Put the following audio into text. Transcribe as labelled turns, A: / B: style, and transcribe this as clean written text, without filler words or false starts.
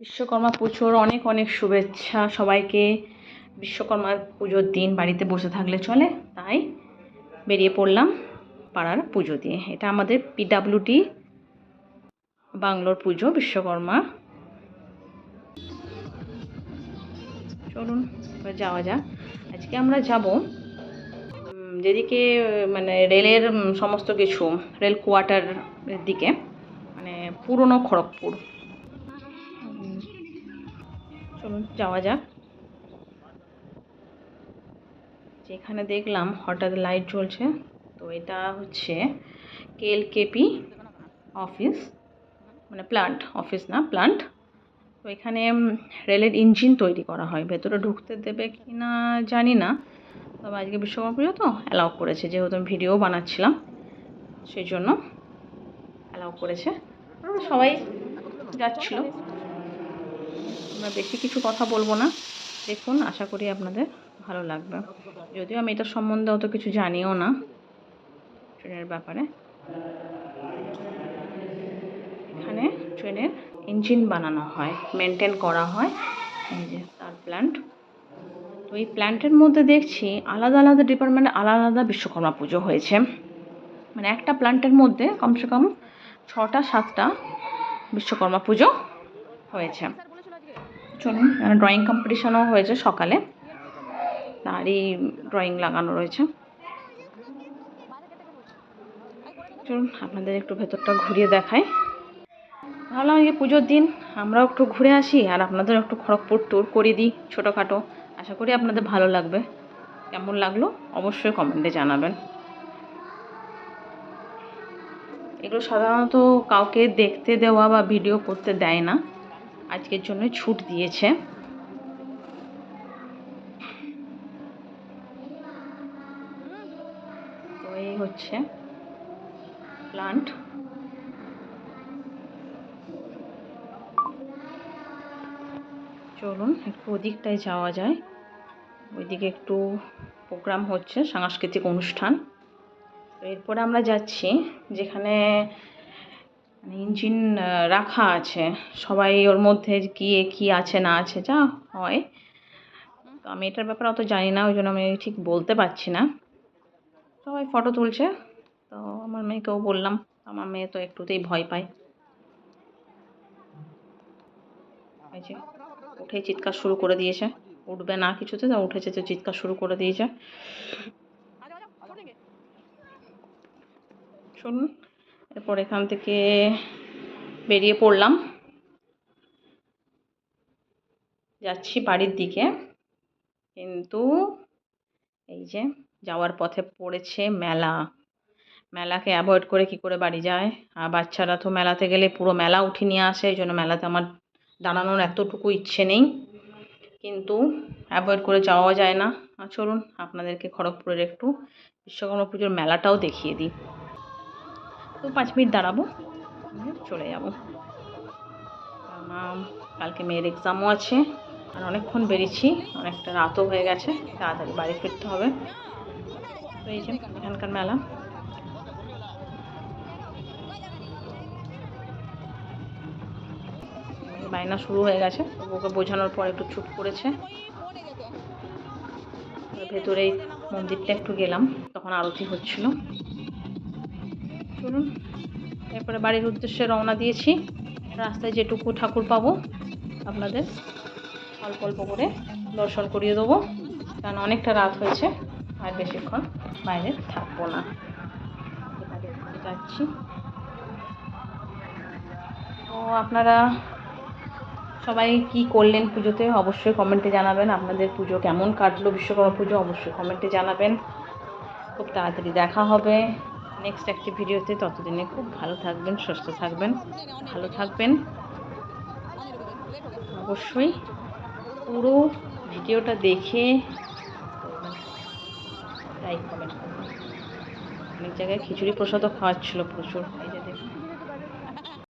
A: বিশ্বকর্মা পুজোর অনেক অনেক শুভেচ্ছা সবাইকে। বিশ্বকর্মা পুজোর দিন বাড়িতে বসে থাকলে চলে, তাই বেরিয়ে পড়লাম পাড়ার পুজো দিয়ে। এটা আমাদের পিডাব্লিউডি বাংলোর পুজো বিশ্বকর্মা। চলুন এবার যাওয়া যাক। আজকে আমরা যাব যেদিকে মানে রেলের সমস্ত কিছু রেল কোয়ার্টারের দিকে, মানে পুরনো খড়গপুর। চলুন যাওয়া যাক। যেখানে দেখলাম হঠাৎ লাইট জ্বলছে, তো এটা হচ্ছে কেএলকেপি অফিস, মানে প্লান্ট, অফিস না প্লান্ট। তো এখানে রেলের ইঞ্জিন তৈরি করা হয়। ভেতরে ঢুকতে দেবে কি না জানি না, তবে আজকে বিশ্বকর্মা পুজো তো অ্যালাউ করেছে, যেহেতু আমি ভিডিও বানাচ্ছিলাম সেই জন্য অ্যালাউ করেছে। সবাই যাচ্ছিল, আমরা বেশি কিছু কথা বলবো না। দেখুন, আশা করি আপনাদের ভালো লাগবে। যদিও আমি এটার সম্বন্ধে অত কিছু জানিও না, ট্রেনের ব্যাপারে। এখানে ট্রেনের ইঞ্জিন বানানো হয়, মেনটেন করা হয়, এই যে তার প্ল্যান্ট। তো এই প্ল্যান্টের মধ্যে দেখছি আলাদা আলাদা ডিপার্টমেন্টে আলাদা আলাদা বিশ্বকর্মা পুজো হয়েছে। মানে একটা প্ল্যান্টের মধ্যে কমসে কম 6টা-7টা বিশ্বকর্মা পুজো হয়েছে। চলুন, ড্রয়িং কম্পিটিশনও হয়েছে সকালে, তারই ড্রয়িং লাগানো রয়েছে। চলুন আপনাদের একটু ভেতরটা ঘুরিয়ে দেখাই। ভাবলাম যে পুজোর দিন আমরাও একটু ঘুরে আসি আর আপনাদের একটু খড়গপুর ট্যুর করে দিই ছোটোখাটো। আশা করি আপনাদের ভালো লাগবে। কেমন লাগলো অবশ্যই কমেন্টে জানাবেন। এগুলো সাধারণত কাউকে দেখতে দেওয়া বা ভিডিও করতে দেয় না, আজকের জন্য ছুট দিয়েছে। তো এই হচ্ছে প্লান্ট। চলুন একটু ওদিকটায় যাওয়া যায়, ওইদিকে একটু প্রোগ্রাম হচ্ছে, সাংস্কৃতিক অনুষ্ঠান। তো এরপরে আমরা যাচ্ছি যেখানে ইঞ্জিন রাখা আছে, সবাই ওর মধ্যে গিয়ে কী আছে না আছে যা হয়। তো আমি এটার ব্যাপারে অত জানি না, ওই জন্য আমি ঠিক বলতে পারছি না। সবাই ফটো তুলছে, তো আমার মেয়েকেও বললাম, আমার মেয়ে তো একটুতেই ভয় পায়। এই যে উঠেই চিৎকার শুরু করে দিয়েছে, উঠবে না কিছুতে, তো উঠেছে তো চিৎকার শুরু করে দিয়েছে। শুনুন, এরপর এখান থেকে বেরিয়ে পড়লাম, যাচ্ছি বাড়ির দিকে। কিন্তু এই যে যাওয়ার পথে পড়েছে মেলা। মেলাকে অ্যাভয়েড করে কি করে বাড়ি যায়? আর বাচ্চারা তো মেলাতে গেলে পুরো মেলা উঠে নিয়ে আসে, এই জন্য মেলাতে আমার দাঁড়ানোর এতটুকু ইচ্ছে নেই, কিন্তু অ্যাভয়েড করে যাওয়া যায় না। চলুন আপনাদেরকে খড়গপুরের একটু বিশ্বকর্মা পুজোর মেলাটাও দেখিয়ে দিই। তো 5 মিনিট দাঁড়াবো, চলে যাব, কেননা কালকে মেয়ের এক্সামও আছে। আর অনেকক্ষণ বেরিয়েছি, অনেকটা রাতও হয়ে গেছে, তাড়াতাড়ি বাড়ি ফিরতে হবে। তো এই যে এখানকার মেলা। বায়না শুরু হয়ে গেছে, ওকে বোঝানোর পর একটু চুপ করেছে। ভেতরেই মন্দিরটা একটু গেলাম, তখন আরতি হচ্ছিল। চলুন এরপরে বাড়ির উদ্দেশ্যে রওনা দিয়েছি। রাস্তায় যেটুকু ঠাকুর পাবো আপনাদের অল্প অল্প করে দর্শন করিয়ে দেবো, কারণ অনেকটা রাত হয়েছে, আর বেশিক্ষণ বাইরে থাকবো না। যাচ্ছি। তো আপনারা সবাই কি করলেন পুজোতে অবশ্যই কমেন্টে জানাবেন। আপনাদের পুজো কেমন কাটলো, বিশ্বকর্মা পুজো অবশ্যই কমেন্টে জানাবেন। খুব তাড়াতাড়ি দেখা হবে নেক্সট একটি ভিডিওতে। ততদিনে খুব ভালো থাকবেন, সুস্থ থাকবেন, ভালো থাকবেন। অবশ্যই পুরো ভিডিওটা দেখে লাইক কমেন্ট করবেন। অনেক জায়গায় খিচুড়ি প্রসাদও খাওয়াচ্ছিল প্রচুর।